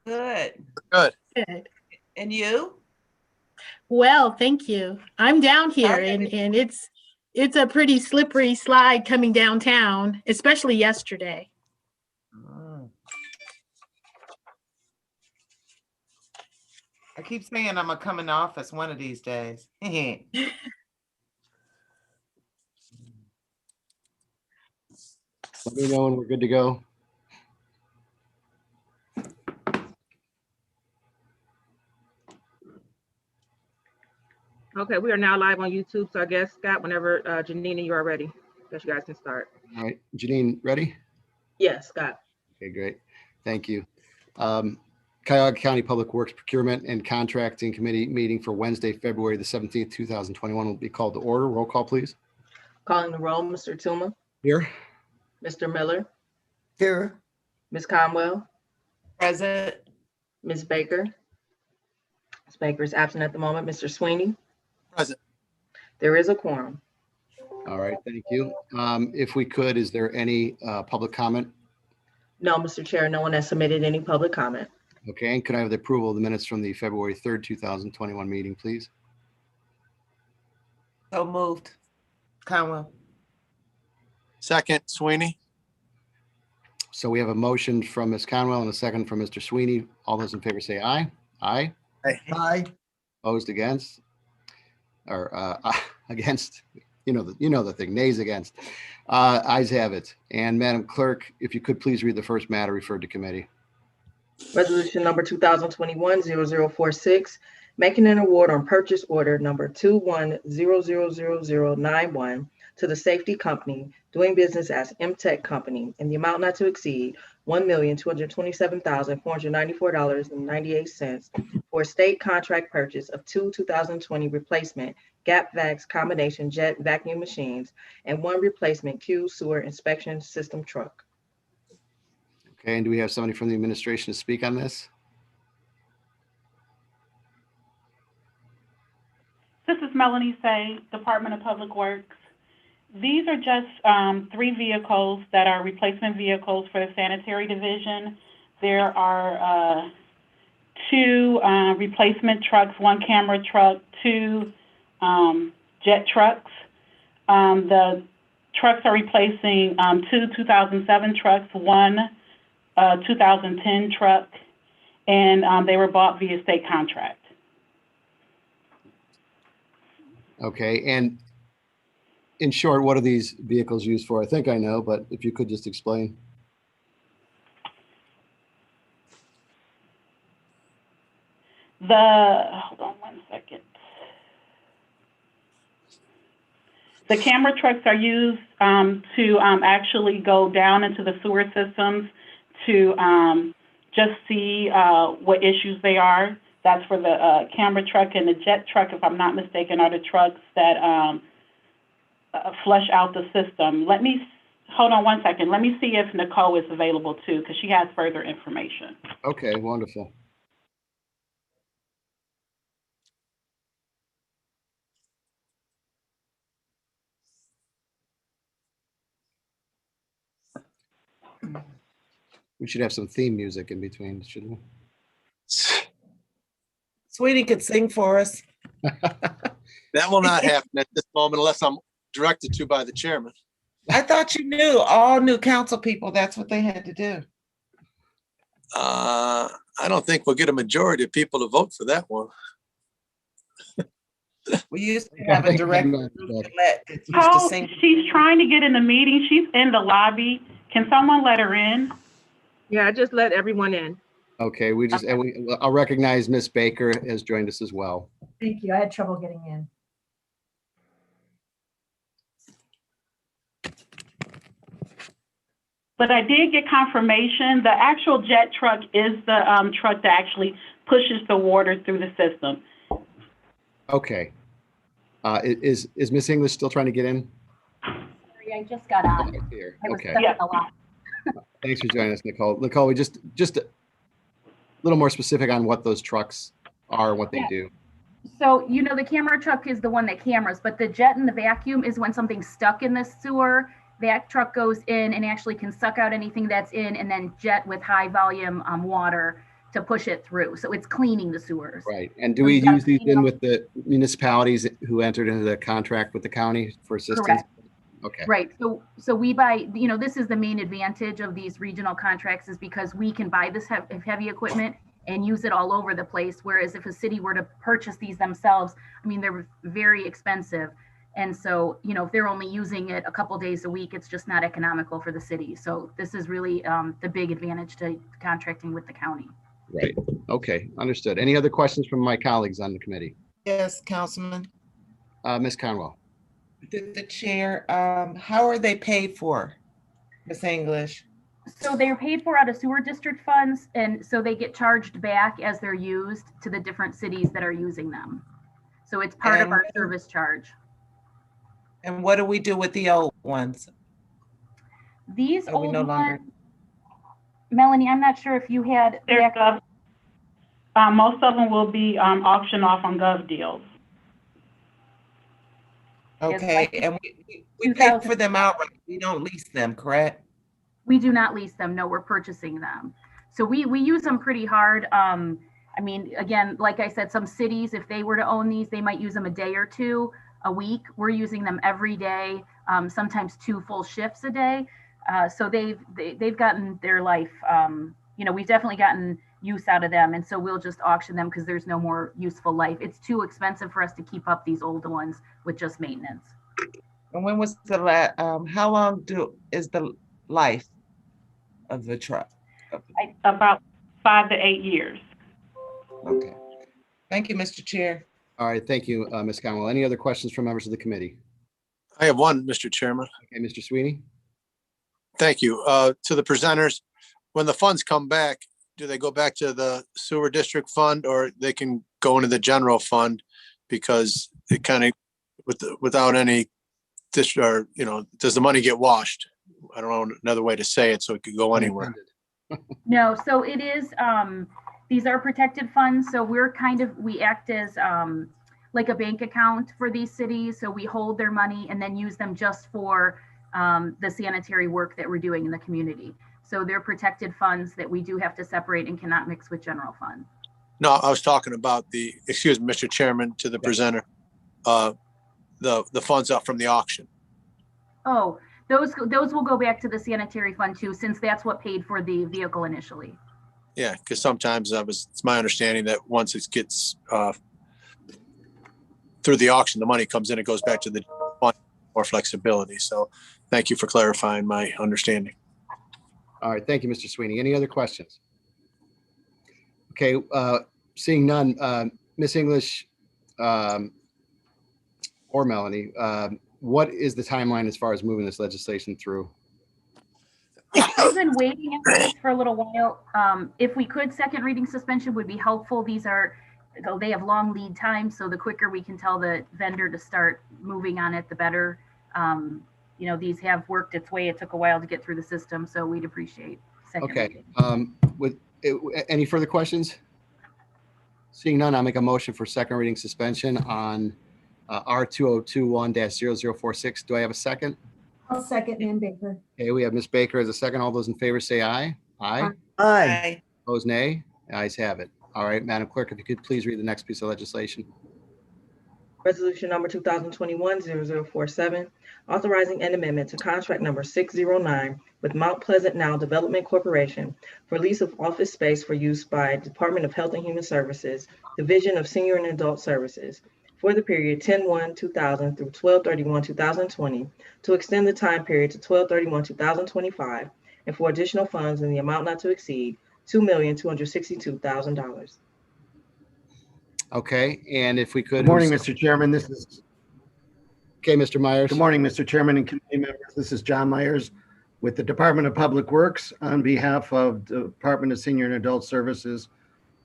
Good. Good. Good. And you? Well, thank you. I'm down here Okay. and it's a pretty slippery slide coming downtown, especially yesterday. Mm. I keep saying I'm gonna come in the office one of these days. Let me know when we're good to go. Okay, we are now live on YouTube. So I guess, Scott, whenever Janina, you are ready, I guess you guys can start. All right, Janine, ready? Yes, Scott. Okay, great. Thank you. Cuyahoga County Public Works Procurement and Contracting Committee meeting for Wednesday, February the 17th, 2021 will be called to order. Roll call, please. Calling the roll, Mr. Tuma, Here. Mr. Miller, Here. Ms. Conwell, Present. Ms. Baker. Ms. Baker is absent at the moment. Mr. Sweeney. Present. There is a quorum. All right, thank you. If we could, is there any public comment? No, Mr. Chair, no one has submitted any public comment. Okay, and could I have the approval of the minutes from the February 3rd, 2021 meeting, please? So moved. Conwell. Second, Sweeney. So we have a motion from Ms. Conwell and a second from Mr. Sweeney. All those in favor say aye. Aye. Aye. Opposed, against? Or against? You know the thing. Nays, against. Ayes have it. And Madam Clerk, if you could please read the first matter referred to committee. Resolution number 2021-0046, making an award on purchase order number 21000091 to the Safety Company, doing business as MTech Company, in the amount not to exceed $1,227,494.98 for a state contract purchase of two 2020 replacement GAP-VAX combination jet vacuum machines and one replacement Q sewer inspection system truck. Okay, and do we have somebody from the administration to speak on this? This is Melanie Say, Department of Public Works. These are just 3 vehicles that are replacement vehicles for the sanitary division. There are 2 replacement trucks, 1 camera truck, 2 jet trucks. The trucks are replacing 2 2007 trucks, 1 2010 truck, and they were bought via state contract. Okay, and in short, what are these vehicles used for? I think I know, but if you could just explain. Hold on one second. The camera trucks are used to actually go down into the sewer systems to just see what issues they are. That's for the camera truck, and the jet truck, if I'm not mistaken, are the trucks that flush out the system. Hold on one second. Let me see if Nicole is available too, because she has further information. Okay, wonderful. We should have some theme music in between, shouldn't we? Sweetie could sing for us. That will not happen at this moment unless I'm directed to by the chairman. I thought you knew, all new council people, that's what they had to do. I don't think we'll get a majority of people to vote for that one. We used to have a director that used to sing. She's trying to get in the meeting. She's in the lobby. Can someone let her in? Yeah, I just let everyone in. Okay, I'll recognize Miss Baker has joined us as well. Thank you. I had trouble getting in. But I did get confirmation. The actual jet truck is the truck that actually pushes the water through the system. Okay. Is Miss English still trying to get in? Sorry, I just got on. Here. I was Okay. stuck in the line. Thanks for joining us, Nicole. Nicole, we just a little more specific on what those trucks are and what they do. So, the camera truck is the one that cameras, but the jet and the vacuum is when something's stuck in the sewer. That truck goes in and actually can suck out anything that's in and then jet with high volume water to push it through. So it's cleaning the sewers. Right. And do we use these in with the municipalities who entered into the contract with the county for assistance? Correct. Okay. Right. So we buy, this is the main advantage of these regional contracts, is because we can buy this heavy equipment and use it all over the place. Whereas if a city were to purchase these themselves, they're very expensive. And so, if they're only using it a couple days a week, it's just not economical for the city. So this is really the big advantage to contracting with the county. Right. Okay. Understood. Any other questions from my colleagues on the committee? Yes, Councilman. Ms. Conwell. The chair, how are they paid for, Ms. English? So they're paid for out of sewer district funds, and so they get charged back as they're used to the different cities that are using them. So it's part of our service charge. And what do we do with the old ones? These Are we old no longer? ones, Melanie, I'm not sure if you had. There's most of them will be auctioned off on Gov Deals. Okay, and we pay for them outright. We don't lease them, correct? We do not lease them. No, we're purchasing them. So we use them pretty hard. Again, like I said, some cities, if they were to own these, they might use them a day or two a week. We're using them every day, sometimes 2 full shifts a day. So they've gotten their life. We've definitely gotten use out of them, and so we'll just auction them because there's no more useful life. It's too expensive for us to keep up these old ones with just maintenance. And when was the last? How long is the life of the truck? About 5 to 8 years. Okay. Thank you, Mr. Chair. All right. Thank you, Ms. Conwell. Any other questions from members of the committee? I have one, Mr. Chairman. Okay, Mr. Sweeney. Thank you. To the presenters, when the funds come back, do they go back to the sewer district fund, or they can go into the general fund? Because it kind of, without any, does the money get washed? I don't know another way to say it, so it could go anywhere. No, so it is, these are protected funds. So we act as like a bank account for these cities. So we hold their money and then use them just for the sanitary work that we're doing in the community. So they're protected funds that we do have to separate and cannot mix with general fund. No, I was talking about excuse me, Mr. Chairman, to the presenter, the funds up from the auction. Oh, those will go back to the sanitary fund too, since that's what paid for the vehicle initially. Yeah, because sometimes it's my understanding that once it gets through the auction, the money comes in, it goes back to the fund for flexibility. So thank you for clarifying my understanding. All right. Thank you, Mr. Sweeney. Any other questions? Okay. Seeing none, Ms. English or Melanie, what is the timeline as far as moving this legislation through? We've been waiting for a little while. If we could, second reading suspension would be helpful. They have long lead times, so the quicker we can tell the vendor to start moving on it, the better. These have worked its way. It took a while to get through the system, so we'd appreciate second reading. Any further questions? Seeing none, I'll make a motion for second reading suspension on R2021-0046. Do I have a second? I'll second Ann Baker. Okay, we have Ms. Baker as a second. All those in favor say aye. Aye. Aye. Opposed, nay. The ayes have it. All right, Madam Clerk, if you could please read the next piece of legislation. Resolution number 2021-0047, authorizing an amendment to contract number 609 with Mount Pleasant Now Development Corporation for lease of office space for use by Department of Health and Human Services, Division of Senior and Adult Services, for the period 10/1/2000 through 12/31/2020, to extend the time period to 12/31/2025, and for additional funds in the amount not to exceed $2,262,000. Okay, and if we could. Good morning, Mr. Chairman. This is. Okay, Mr. Myers. Good morning, Mr. Chairman and committee members. This is John Myers with the Department of Public Works on behalf of the Department of Senior and Adult Services,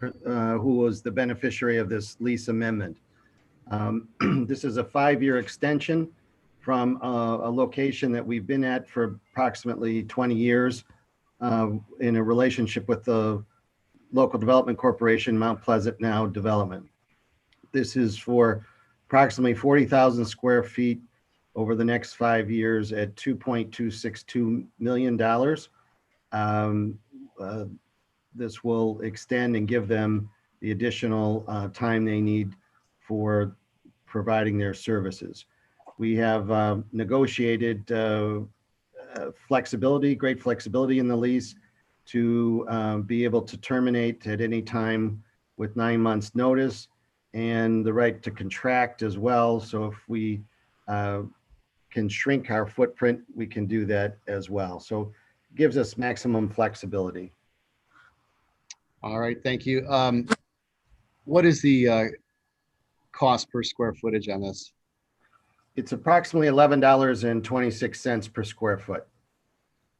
who was the beneficiary of this lease amendment. This is a 5-year extension from a location that we've been at for approximately 20 years in a relationship with the local development corporation, Mount Pleasant Now Development. This is for approximately 40,000 square feet over the next 5 years at $2.262 million. this will extend and give them the additional time they need for providing their services. We have negotiated flexibility, great flexibility in the lease to be able to terminate at any time with 9 months notice, and the right to contract as well. So if we can shrink our footprint, we can do that as well. So it gives us maximum flexibility. All right, thank you. What is the cost per square footage on this? It's approximately $11.26 per square foot.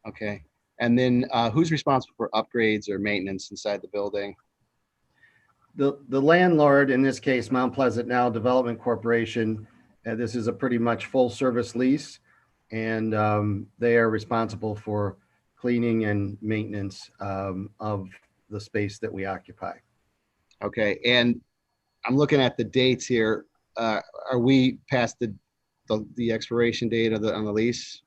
Okay. And then who's responsible for upgrades or maintenance inside the building? The landlord, in this case, Mount Pleasant Now Development Corporation, this is a pretty much full service lease, and they are responsible for cleaning and maintenance of the space that we occupy. Okay. And I'm looking at the dates here. Are we past the expiration date of on the lease?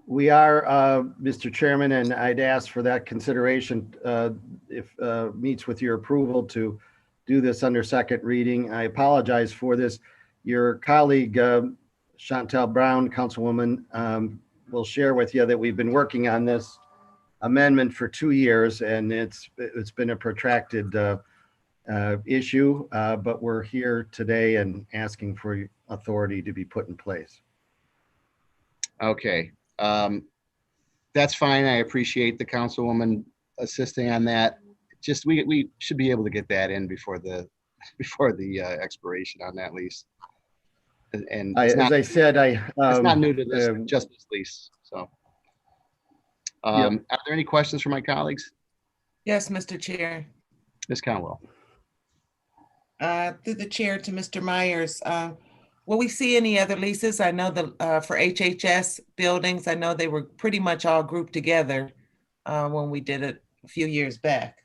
We are, Mr. Chairman, and I'd ask for that consideration if meets with your approval to do this under second reading. I apologize for this. Your colleague, Chantel Brown, Councilwoman, will share with you that we've been working on this amendment for 2 years, and it's been a protracted issue, but we're here today and asking for authority to be put in place. Okay. That's fine. I appreciate the councilwoman assisting on that. Just we should be able to get that in before the expiration on that lease. And As I said, it's not new to this, just this lease. So, are there any questions from my colleagues? Yes, Mr. Chair. Ms. Conwell. Through the chair to Mr. Myers, will we see any other leases? I know for HHS buildings, I know they were pretty much all grouped together when we did it a few years back.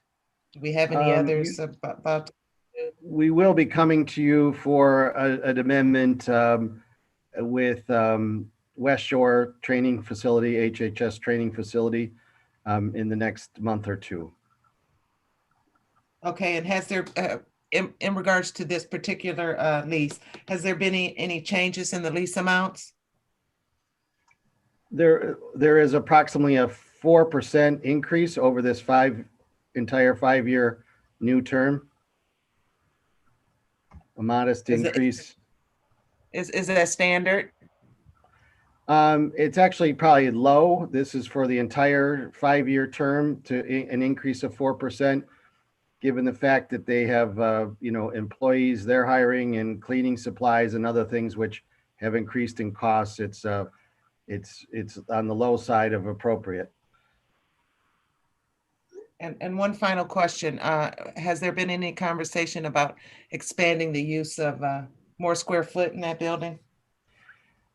Do we have any others about? We will be coming to you for an amendment with West Shore Training Facility, HHS Training Facility, in the next month or two. Okay, and has there, in regards to this particular lease, has there been any changes in the lease amounts? There is approximately a 4% increase over this entire 5-year new term. A modest increase. Is that standard? It's actually probably low. This is for the entire 5-year term to an increase of 4%, given the fact that they have, employees they're hiring and cleaning supplies and other things which have increased in costs. It's on the low side of appropriate. And one final question, has there been any conversation about expanding the use of more square foot in that building?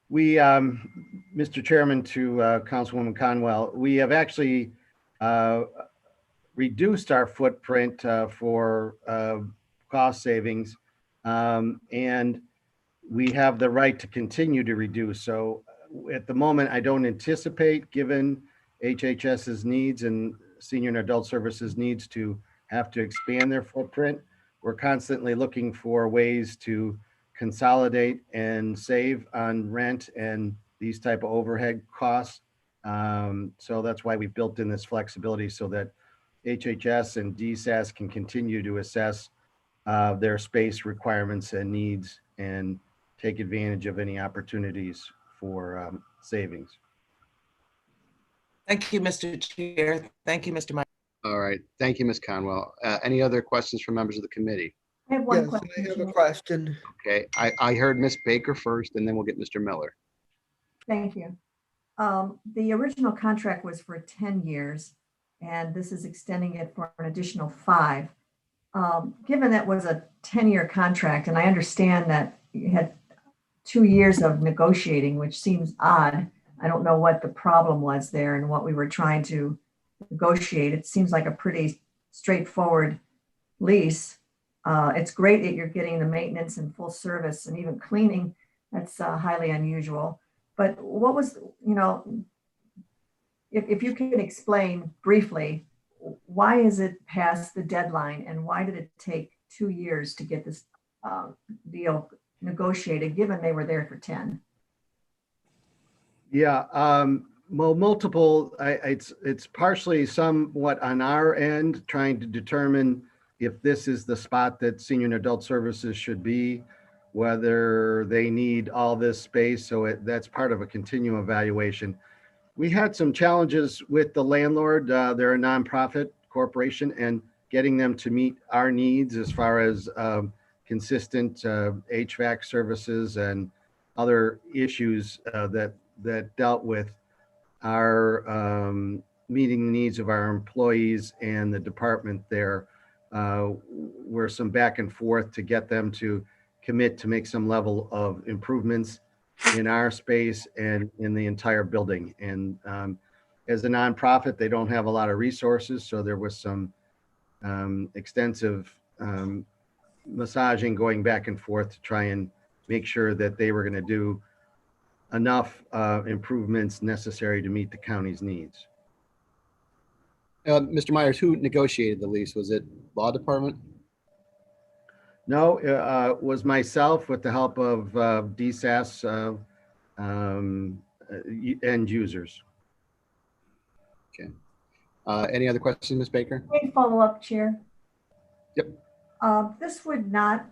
We, Mr. Chairman, to Councilwoman Conwell, we have actually reduced our footprint for cost savings, and we have the right to continue to reduce. So at the moment, I don't anticipate, given HHS's needs and Senior and Adult Services needs, to have to expand their footprint. We're constantly looking for ways to consolidate and save on rent and these type of overhead costs. So that's why we built in this flexibility so that HHS and DSAS can continue to assess their space requirements and needs and take advantage of any opportunities for savings. Thank you, Mr. Chair. Thank you, Mr. Myers. All right. Thank you, Ms. Conwell. Any other questions from members of the committee? I have one Yes, question. I have a Chair. question. Okay, I heard Ms. Baker first, and then we'll get Mr. Miller. Thank you. The original contract was for 10 years, and this is extending it for an additional 5. Given that was a 10-year contract, and I understand that you had 2 years of negotiating, which seems odd. I don't know what the problem was there and what we were trying to negotiate. It seems like a pretty straightforward lease. It's great that you're getting the maintenance and full service and even cleaning. That's highly unusual. But what was, if you can explain briefly why is it past the deadline, and why did it take 2 years to get this deal negotiated, given they were there for 10? Yeah, well, multiple, it's partially somewhat on our end, trying to determine if this is the spot that senior and adult services should be, whether they need all this space. So that's part of a continuum evaluation. We had some challenges with the landlord. They're a nonprofit corporation, and getting them to meet our needs as far as consistent HVAC services and other issues that dealt with our meeting the needs of our employees and the department there. Were some back and forth to get them to commit to make some level of improvements in our space and in the entire building. And as a nonprofit, they don't have a lot of resources, so there was some extensive massaging going back and forth to try and make sure that they were going to do enough improvements necessary to meet the county's needs. Mr. Myers, who negotiated the lease? Was it law department? No, it was myself with the help of DSAS end users. Okay. Any other questions, Ms. Baker? May I follow up, Chair? Yep. This would not,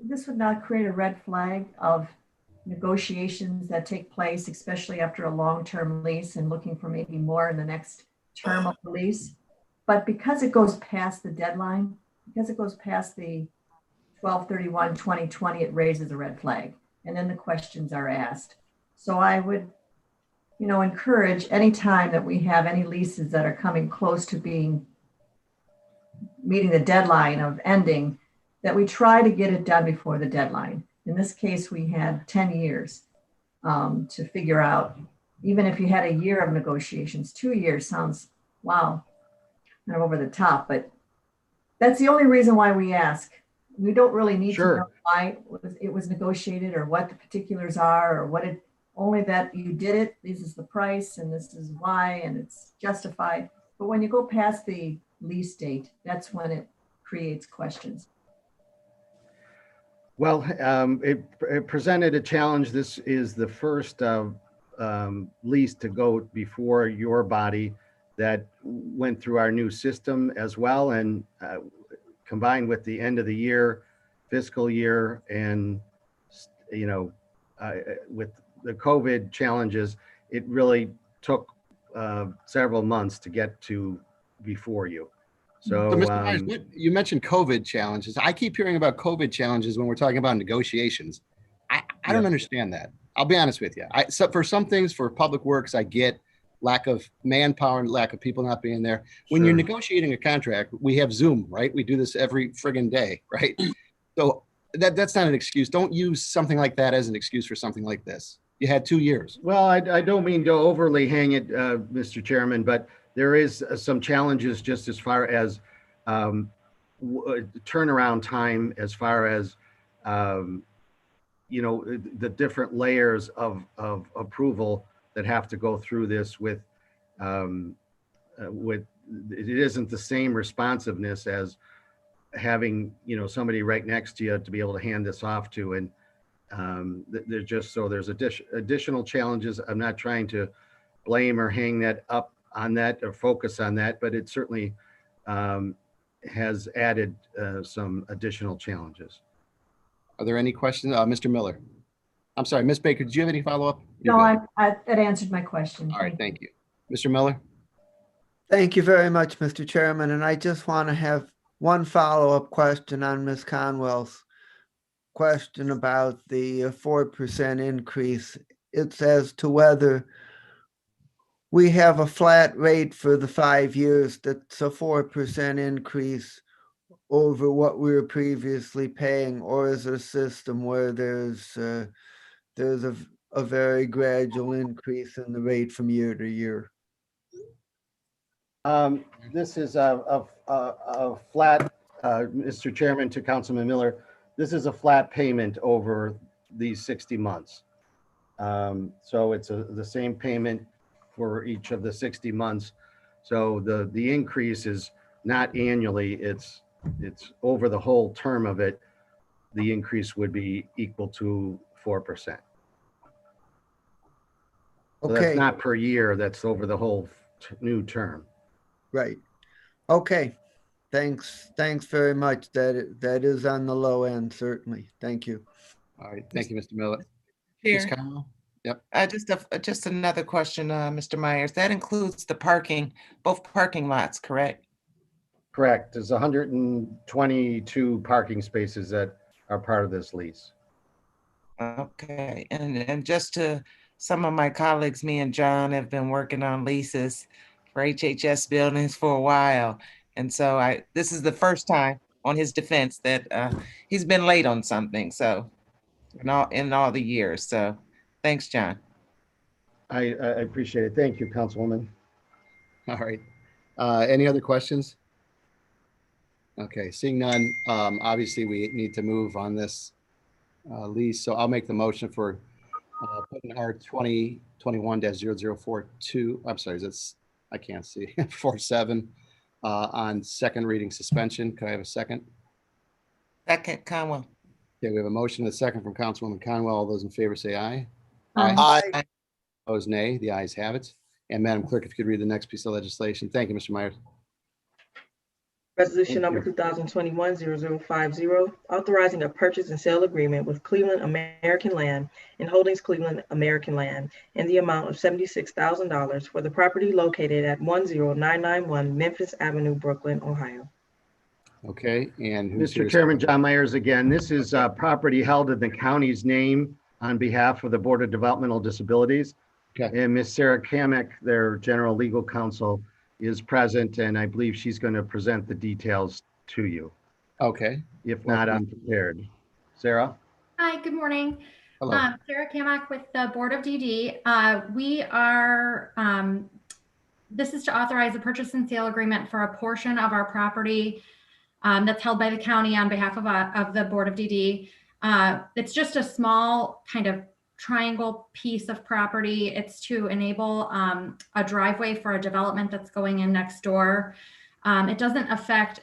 this would not create a red flag of negotiations that take place, especially after a long-term lease and looking for maybe more in the next term of the lease. But because it goes past the deadline, because it goes past the 12/31/2020, it raises a red flag. And then the questions are asked. So I would, encourage any time that we have any leases that are coming close to meeting the deadline of ending, that we try to get it done before the deadline. In this case, we had 10 years to figure out, even if you had a year of negotiations. 2 years sounds, wow, kind of over the top, but that's the only reason why we ask. We don't really need to know why it was negotiated or what the particulars are, or only that you did it, this is the price and this is why, and it's justified. But when you go past the lease date, that's when it creates questions. Well, it presented a challenge. This is the first lease to go before your body that went through our new system as well. And combined with the end of the year, fiscal year, and, with the COVID challenges, it really took several months to get to before you. So, Mr. Myers, you mentioned COVID challenges. I keep hearing about COVID challenges when we're talking about negotiations. I don't understand that. I'll be honest with you. So for some things, for public works, I get lack of manpower and lack of people not being there. When you're negotiating a contract, we have Zoom, right? We do this every friggin' day, right? So that's not an excuse. Don't use something like that as an excuse for something like this. You had 2 years. Well, I don't mean to overly hang it, Mr. Chairman, but there is some challenges just as far as turnaround time, as far as, the different layers of approval that have to go through this with it isn't the same responsiveness as having, somebody right next to you to be able to hand this off to. And there's additional challenges. I'm not trying to blame or hang that up on that or focus on that, but it certainly has added some additional challenges. Are there any questions? Mr. Miller? I'm sorry, Ms. Baker, did you have any follow-up? No, that answered my question. All right, thank you. Mr. Miller? Thank you very much, Mr. Chairman. And I just want to have one follow-up question on Ms. Conwell's question about the 4% increase. It's as to whether we have a flat rate for the 5 years that's a 4% increase over what we were previously paying, or is it a system where there's a very gradual increase in the rate from year to year? This is a flat, Mr. Chairman, to Councilman Miller. This is a flat payment over these 60 months. So it's the same payment for each of the 60 months. So the increase is not annually, it's over the whole term of it. The increase would be equal to 4%. So that's Okay, not per year, that's over the whole new term. right. Okay, thanks very much. That is on the low end, certainly. Thank you. All right, thank you, Mr. Miller. Ms. Here, Conwell? Yep. just another question, Mr. Myers. That includes the parking, both parking lots, correct? Correct. There's 122 parking spaces that are part of this lease. Okay, and just to, some of my colleagues, me and John have been working on leases for HHS buildings for a while. And so this is the first time on his defense that he's been late on something, so in all the years. So thanks, John. I appreciate it. Thank you, Councilwoman. All right. Any other questions? Okay, seeing none, obviously we need to move on this lease. So I'll make the motion for putting our 2021-0042, I'm sorry, that's, I can't see, 47 on second reading suspension. Could I have a second? Second, Conwell. Okay, we have a motion and a second from Councilwoman Conwell. All those in favor say aye. Aye. Opposed, nay. The ayes have it. And Madam Clerk, if you could read the next piece of legislation. Thank you, Mr. Myers. Resolution Thank number you. 2021-0050, authorizing a purchase and sale agreement with Cleveland American Land and Holdings Cleveland American Land in the amount of $76,000 for the property located at 10991 Memphis Avenue, Brooklyn, Ohio. Okay, and who's here Mr. to- Chairman, John Myers again. This is property held in the county's name on behalf of the Board of Developmental Disabilities. Okay. And Ms. Sarah Kamek, their general legal counsel, is present, and I believe she's going to present the details to you, Okay, if not unprepared. Sarah? Hi, good morning. hello. Sarah Kamak with the Board of DD. We are, this is to authorize a purchase and sale agreement for a portion of our property that's held by the county on behalf of the Board of DD. It's just a small kind of triangle piece of property. It's to enable a driveway for a development that's going in next door. It doesn't affect,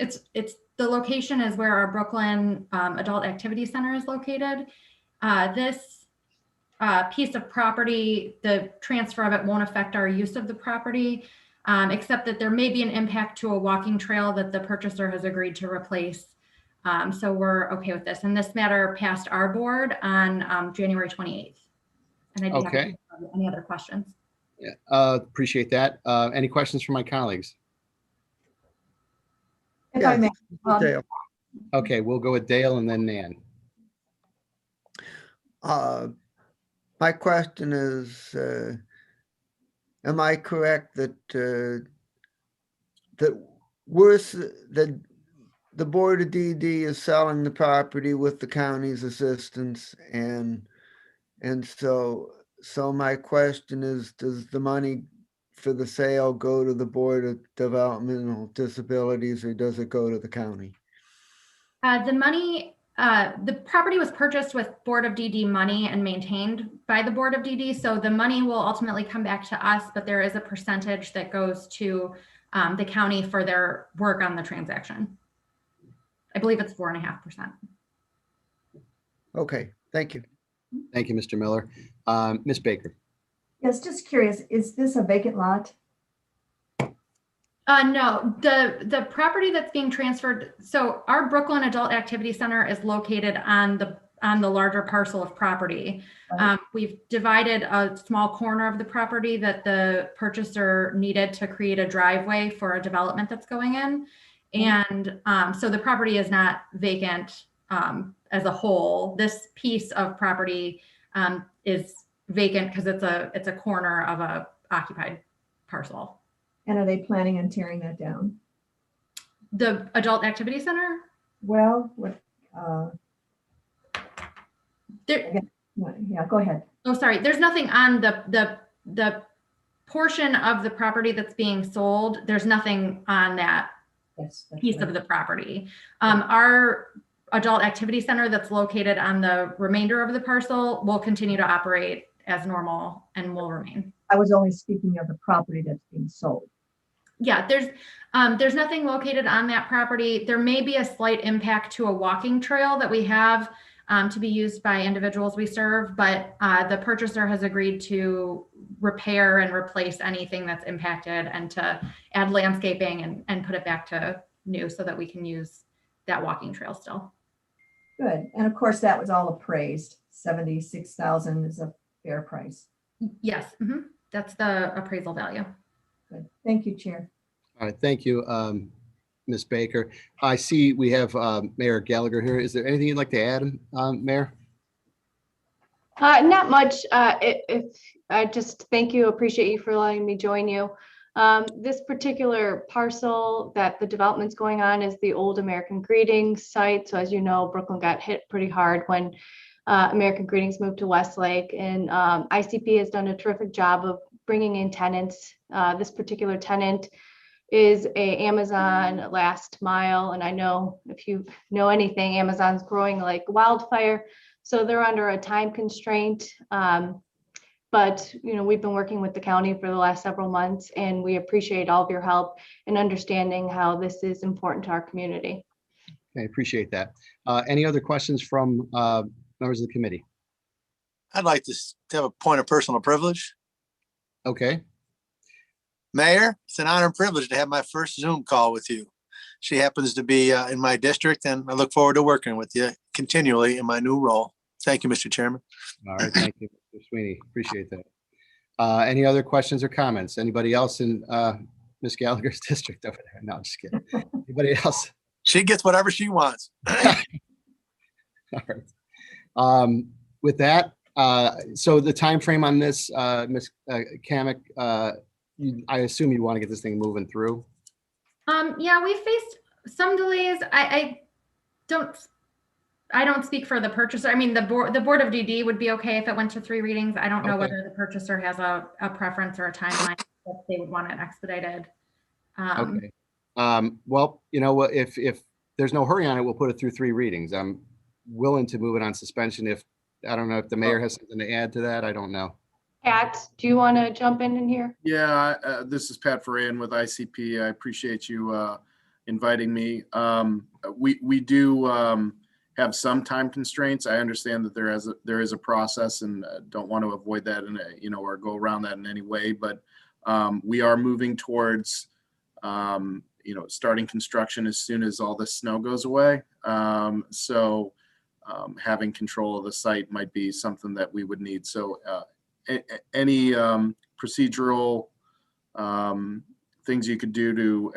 the location is where our Brooklyn Adult Activity Center is located. This piece of property, the transfer of it won't affect our use of the property, except that there may be an impact to a walking trail that the purchaser has agreed to replace. So we're okay with this. And this matter passed our board on January 28th. And I'd be happy to answer any other questions. Yeah, appreciate that. Any questions from my colleagues? If I may, Dale. Okay, we'll go with Dale and then Nan. My question is, am I correct that that the Board of DD is selling the property with the county's assistance, and so my question is, does the money for the sale go to the Board of Developmental Disabilities, or does it go to the county? The money, the property was purchased with Board of DD money and maintained by the Board of DD. So the money will ultimately come back to us, but there is a percentage that goes to the county for their work on the transaction. I believe it's 4.5%. Okay, thank you. Thank you, Mr. Miller. Ms. Baker. yes, just curious, is this a vacant lot? No, the property that's being transferred. So our Brooklyn Adult Activity Center is located on the larger parcel of property. Right. We've divided a small corner of the property that the purchaser needed to create a driveway for a development that's going in. And so the property is not vacant as a whole. This piece of property is vacant because it's a corner of a occupied parcel. And are they planning on tearing that down? The Adult Activity Center? Well, what, There, yeah, go ahead. oh, sorry. There's nothing on the portion of the property that's being sold. There's nothing on that Yes. that's piece right. of the property. Our Adult Activity Center that's located on the remainder of the parcel will continue to operate as normal and will remain. I was only speaking of the property that's being sold. Yeah, there's nothing located on that property. There may be a slight impact to a walking trail that we have to be used by individuals we serve, but the purchaser has agreed to repair and replace anything that's impacted and to add landscaping and put it back to new so that we can use that walking trail still. Good. And of course, that was all appraised. 76,000 is a fair price. Yes, that's the appraisal value. Good. Thank you, Chair. All right, thank you, Ms. Baker. I see we have Mayor Gallagher here. Is there anything you'd like to add, Mayor? Not much. If I just thank you, appreciate you for allowing me join you. This particular parcel that the development's going on is the old American Greetings site. So as you know, Brooklyn got hit pretty hard when American Greetings moved to Westlake, and ICP has done a terrific job of bringing in tenants. This particular tenant is a Amazon last mile, and I know if you know anything, Amazon's growing like wildfire, so they're under a time constraint. But we've been working with the county for the last several months, and we appreciate all of your help in understanding how this is important to our community. I appreciate that. Any other questions from members of the committee? I'd like to have a point of personal privilege. Okay. Mayor, it's an honor and privilege to have my first Zoom call with you. She happens to be in my district, and I look forward to working with you continually in my new role. Thank you, Mr. Chairman. All right, thank you, Mr. Sweeney. Appreciate that. Any other questions or comments? Anybody else in Ms. Gallagher's district over there? No, I'm just kidding. Anybody else? She gets whatever she wants. All right. With that, so the time frame on this, Ms. Kamick, I assume you want to get this thing moving through. Yeah, we faced some delays. I don't speak for the purchaser. I mean, the board of DD would be okay if it went to 3 readings. I don't know whether the purchaser has a preference or a timeline that they would want it expedited. Okay. Well, you know what, if there's no hurry on it, we'll put it through 3 readings. I'm willing to move it on suspension if, I don't know if the mayor has something to add to that. I don't know. Pat, do you want to jump in here? Yeah, this is Pat Ferran with ICP. I appreciate you inviting me. We do have some time constraints. I understand that there is a process, and don't want to avoid that and or go around that in any way. But we are moving towards starting construction as soon as all the snow goes away. So having control of the site might be something that we would need. So any procedural things you could do to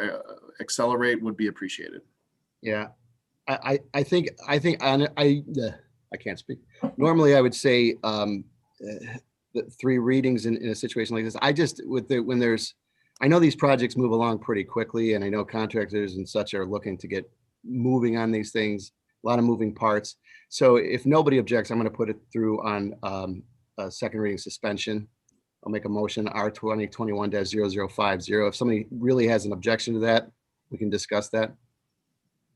accelerate would be appreciated. Yeah, I think I can't speak. Normally, I would say the 3 readings in a situation like this. I just I know these projects move along pretty quickly, and I know contractors and such are looking to get moving on these things. A lot of moving parts. So if nobody objects, I'm going to put it through on a second reading suspension. I'll make a motion R2021-0050. If somebody really has an objection to that, we can discuss that.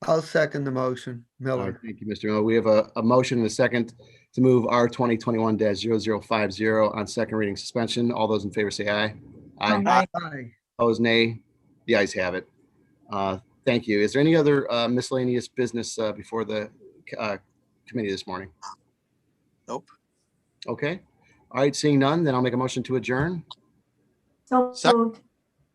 I'll second the motion. Miller. Thank you, Mr. Miller. We have a motion and a second to move R2021-0050 on second reading suspension. All those in favor say aye. Aye. Aye. Opposed, nay. The ayes have it. Thank you. Is there any other miscellaneous business before the committee this morning? Nope. Okay. All right, seeing none, then I'll make a motion to adjourn. So moved.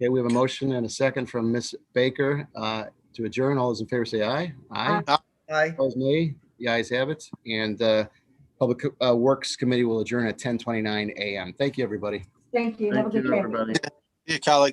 Okay, we have a motion and a second from Ms. Baker to adjourn. All those in favor say aye. Aye. Aye. Opposed, nay. The ayes have it. And Public Works Committee will adjourn at 10:29 a.m. Thank you, everybody. Thank you. Have a Thank good you, day. everybody. See you, colleague.